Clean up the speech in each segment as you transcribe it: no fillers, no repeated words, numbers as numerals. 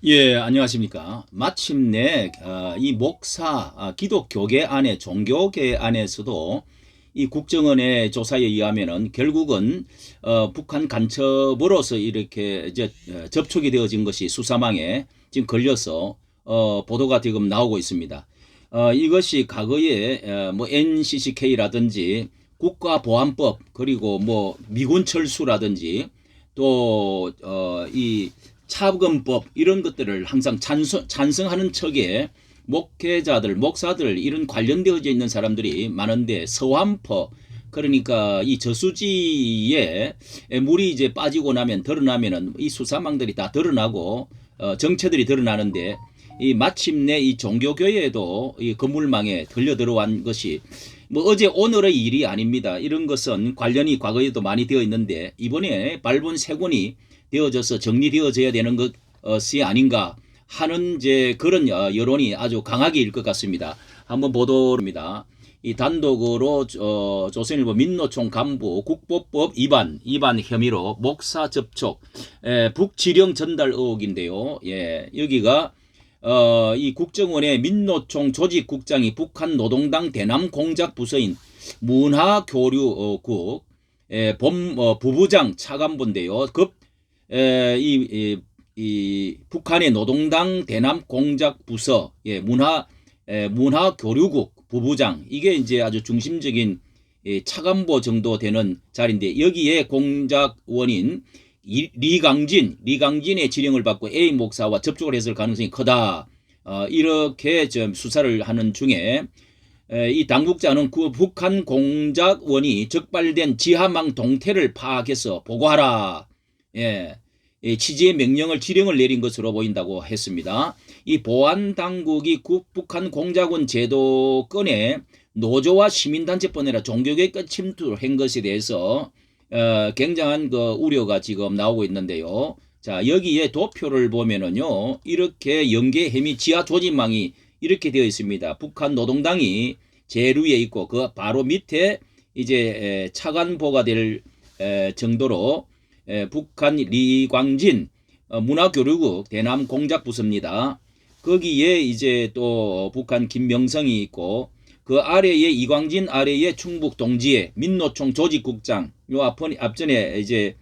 예, 안녕하십니까. 마침내 이 목사 기독교계 안에 종교계 안에서도 이 국정원의 조사에 의하면은 결국은 북한 간첩으로서 이렇게 이제 접촉이 되어진 것이 수사망에 지금 걸려서 보도가 지금 나오고 있습니다. 이것이 과거에 뭐 NCCK라든지 국가보안법 그리고 뭐 미군 철수라든지 또이 차금법 이런 것들을 항상 찬성하는 척에 목회자들, 목사들 이런 관련되어져 있는 사람들이 많은데 서환퍼 그러니까 이 저수지에 물이 이제 빠지고 나면 드러나면은 이 수사망들이 다 드러나고 정체들이 드러나는데 이 마침내 이 종교교회에도 이 건물망에 걸려 들어간 것이 뭐 어제 오늘의 일이 아닙니다. 이런 것은 관련이 과거에도 많이 되어 있는데 이번에 발본세곤이 되어져서 정리되어져야 되는 것이 아닌가 하는 이제 그런 여론이 아주 강하게 일 것 같습니다. 한번 보도입니다. 이 단독으로 조선일보 민노총 간부 국보법 위반 혐의로 목사 접촉 북지령 전달 의혹인데요. 예, 여기가 이 국정원의 민노총 조직국장이 북한 노동당 대남 공작 부서인 문화교류국 부부장 차관본데요. 이 북한의 노동당 대남 공작 부서 문화교류국 부부장 이게 이제 아주 중심적인 차관보 정도 되는 자리인데 여기에 공작원인 리강진의 지령을 받고 A 목사와 접촉을 했을 가능성이 크다. 이렇게 좀 수사를 하는 중에 이 당국자는 그 북한 공작원이 적발된 지하망 동태를 파악해서 보고하라. 예, 취지의 명령을 지령을 내린 것으로 보인다고 했습니다. 이 보안당국이 북한 공작원 제도 건에 노조와 시민단체뿐 아니라 종교계 침투를 한 것에 대해서 굉장한 그 우려가 지금 나오고 있는데요. 자, 여기에 도표를 보면은요, 이렇게 연계 해미 지하 조직망이 이렇게 되어 있습니다. 북한 노동당이 제일 위에 있고 그 바로 밑에 이제 차관보가 될 정도로 북한 리광진 문화교류국 대남 공작부서입니다. 거기에 이제 또 북한 김명성이 있고 그 아래에 이광진 아래에 충북 동지에 민노총 조직국장 요 앞전에 이제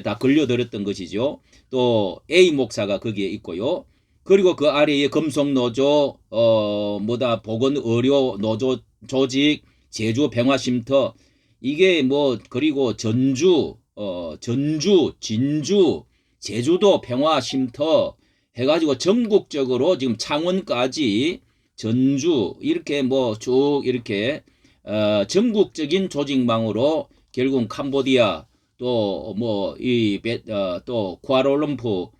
다 걸려들었던 것이죠. 또 A 목사가 거기에 있고요. 그리고 그 아래에 금속노조 보건의료 노조 조직 제주 평화쉼터 이게 뭐 그리고 전주 진주 제주도 평화쉼터 해가지고 전국적으로 지금 창원까지 전주 이렇게 뭐 쭉 이렇게 전국적인 조직망으로 결국 캄보디아 또 뭐 또 쿠알라룸푸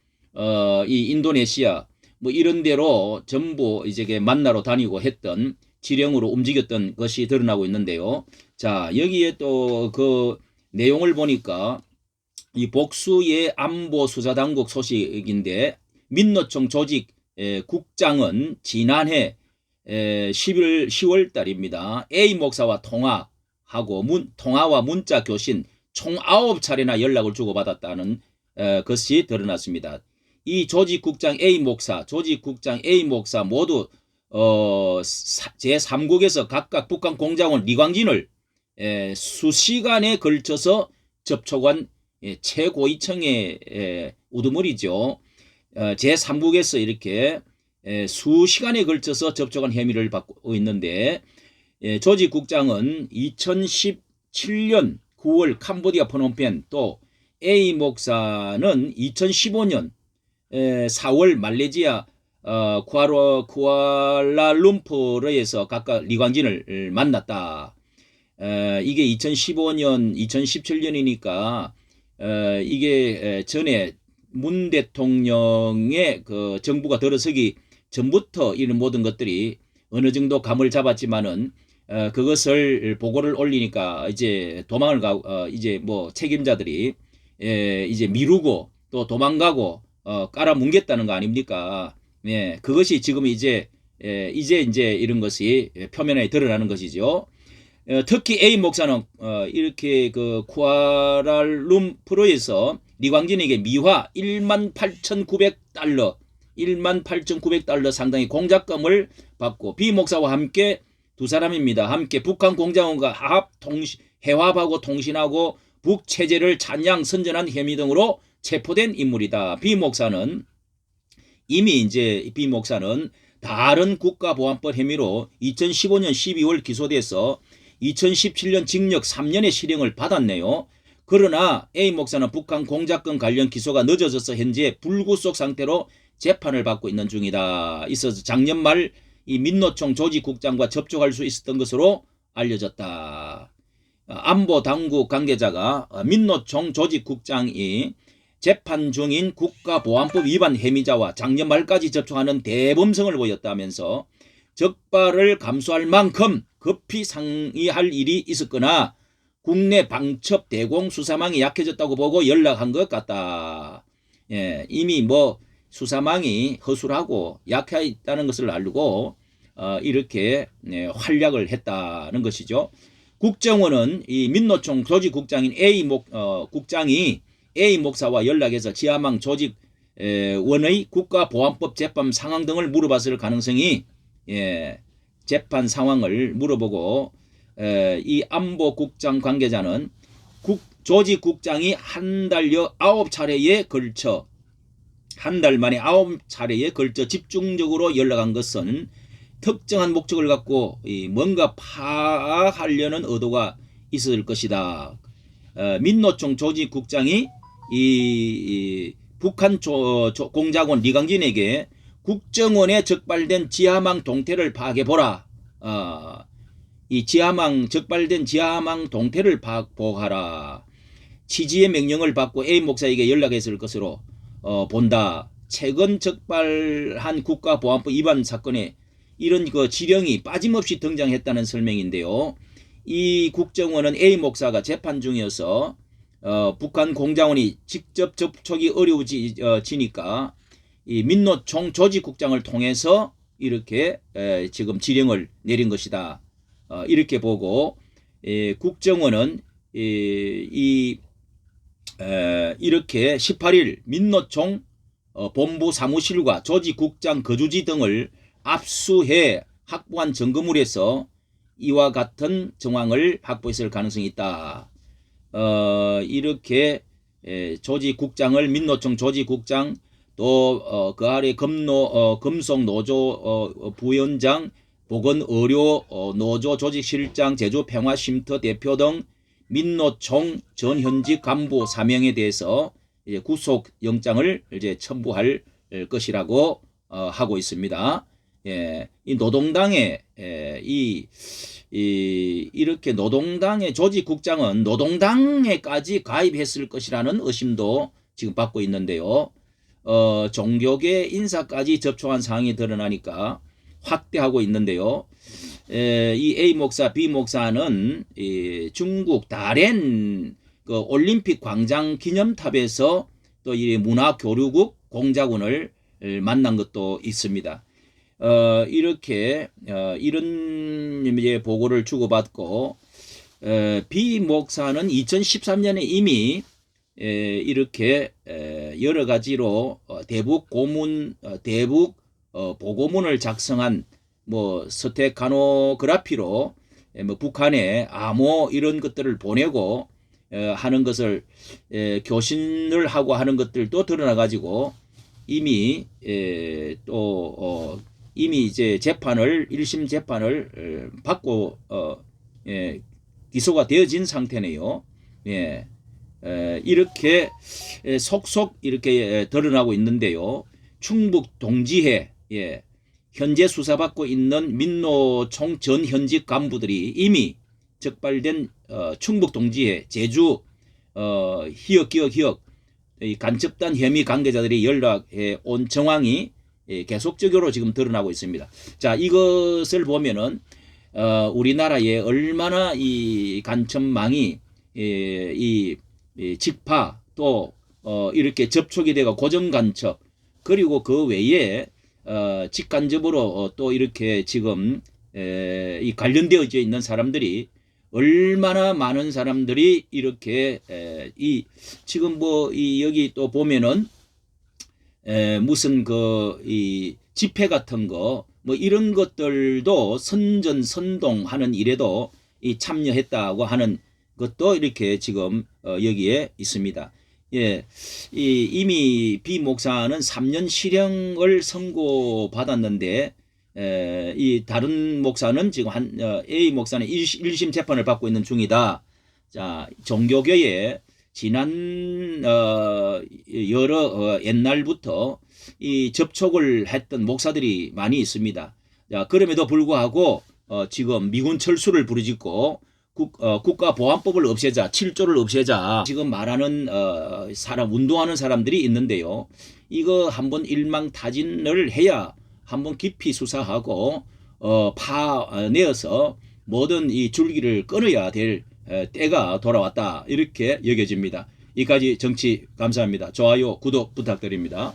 이 인도네시아 뭐 이런 데로 전부 이제 만나러 다니고 했던 지령으로 움직였던 것이 드러나고 있는데요. 자, 여기에 또 그 내용을 보니까 이 복수의 안보 수사 당국 소식인데 민노총 조직 국장은 지난해 10월 달입니다. A 목사와 통화와 문자 교신 총 9차례나 연락을 주고받았다는 것이 드러났습니다. 이 조직국장 A 목사 모두 제3국에서 각각 북한 공작원 리광진을 수시간에 걸쳐서 접촉한 최고위층의 우두머리죠. 제3국에서 이렇게 수시간에 걸쳐서 접촉한 혐의를 받고 있는데 조직국장은 2017년 9월 캄보디아 프놈펜 또 A 목사는 2015년 4월 말레이시아 쿠알라룸푸르에서 각각 리광진을 만났다. 이게 2015년, 2017년이니까 이게 전에 문 대통령의 그 정부가 들어서기 전부터 이런 모든 것들이 어느 정도 감을 잡았지만은 그것을 보고를 올리니까 이제 도망을 가고 이제 뭐 책임자들이 이제 미루고 또 도망가고 깔아뭉갰다는 거 아닙니까? 예, 그것이 지금 이제 이런 것이 표면에 드러나는 것이죠. 특히 A 목사는 이렇게 그 쿠알라룸푸르에서 리광진에게 미화 18,900달러 18,900달러 상당의 공작금을 받고 비 목사와 함께 두 사람입니다. 함께 북한 공작원과 해합하고 통신하고 북체제를 찬양 선전한 혐의 등으로 체포된 인물이다. 비 목사는 이미 이제 비 목사는 다른 국가보안법 혐의로 2015년 12월 기소돼서 2017년 징역 3년의 실형을 받았네요. 그러나 A 목사는 북한 공작권 관련 기소가 늦어져서 현재 불구속 상태로 재판을 받고 있는 중이다. 있어서 작년 말 이 민노총 조직국장과 접촉할 수 있었던 것으로 알려졌다. 안보 당국 관계자가 민노총 조직국장이 재판 중인 국가보안법 위반 혐의자와 작년 말까지 접촉하는 대범성을 보였다면서 적발을 감수할 만큼 급히 상의할 일이 있었거나 국내 방첩 대공 수사망이 약해졌다고 보고 연락한 것 같다. 예, 이미 뭐 수사망이 허술하고 약해 있다는 것을 알고 이렇게 활약을 했다는 것이죠. 국정원은 이 민노총 조직국장인 국장이 A 목사와 연락해서 지하망 조직원의 국가보안법 재판 상황 등을 물어봤을 가능성이 재판 상황을 물어보고 이 안보국장 관계자는 조직국장이 한 달여 9차례에 걸쳐 한 달 만에 9차례에 걸쳐 집중적으로 연락한 것은 특정한 목적을 갖고 뭔가 파악하려는 의도가 있을 것이다. 민노총 조직국장이 이 북한 공작원 리강진에게 국정원에 적발된 지하망 동태를 파악해보라. 이 적발된 지하망 동태를 보고하라. 취지의 명령을 받고 A 목사에게 연락했을 것으로 본다. 최근 적발한 국가보안법 위반 사건에 이런 지령이 빠짐없이 등장했다는 설명인데요. 이 국정원은 A 목사가 재판 중이어서 북한 공작원이 직접 접촉이 어려워지니까 이 민노총 조직국장을 통해서 이렇게 지금 지령을 내린 것이다. 이렇게 보고 국정원은 이렇게 18일 민노총 본부 사무실과 조직국장 거주지 등을 압수해 확보한 증거물에서 이와 같은 정황을 확보했을 가능성이 있다. 이렇게 조직국장을 민노총 조직국장 또 그 아래 금속노조 부위원장 보건의료 노조 조직실장 제주평화쉼터 대표 등 민노총 전 현직 간부 4명에 대해서 이제 구속영장을 이제 첨부할 것이라고 하고 있습니다. 이 노동당의 이렇게 노동당의 조직국장은 노동당에까지 가입했을 것이라는 의심도 지금 받고 있는데요. 종교계 인사까지 접촉한 사항이 드러나니까 확대하고 있는데요. 이 A 목사, B 목사는 중국 다롄 그 올림픽 광장 기념탑에서 또 이 문화교류국 공작원을 만난 것도 있습니다. 이렇게 이런 이제 보고를 주고받고 B 목사는 2013년에 이미 이렇게 여러 가지로 대북 보고문을 작성한 뭐 스테카노그라피로 뭐 북한에 암호 이런 것들을 보내고 하는 것을 교신을 하고 하는 것들도 드러나 가지고 이미 이미 이제 1심 재판을 받고 기소가 되어진 상태네요. 이렇게 속속 이렇게 드러나고 있는데요. 충북 동지회 현재 수사받고 있는 민노총 전 현직 간부들이 이미 적발된 충북 동지회 제주 희역 간첩단 혐의 관계자들이 연락해 온 정황이 계속적으로 지금 드러나고 있습니다. 자, 이것을 보면은 우리나라에 얼마나 이 간첩망이 이 직파 또 이렇게 접촉이 되고 고정간첩 그리고 그 외에 직간접으로 또 이렇게 지금 이 관련되어 있는 사람들이 얼마나 많은 사람들이 이렇게 이 지금 뭐 이 여기 또 보면은 무슨 이 집회 같은 거 뭐 이런 것들도 선전선동하는 일에도 참여했다고 하는 것도 이렇게 지금 여기에 있습니다. 예, 이미 비 목사는 3년 실형을 선고받았는데 이 다른 목사는 지금 A 목사는 1심 재판을 받고 있는 중이다. 자, 종교계에 지난 여러 옛날부터 이 접촉을 했던 목사들이 많이 있습니다. 자, 그럼에도 불구하고 지금 미군 철수를 부르짖고 국가보안법을 없애자, 7조를 없애자 지금 말하는 운동하는 사람들이 있는데요. 이거 한번 일망타진을 해야 한번 깊이 수사하고 파내어서 모든 이 줄기를 끊어야 될 때가 돌아왔다, 이렇게 여겨집니다. 이까지 정치 감사합니다. 좋아요, 구독 부탁드립니다.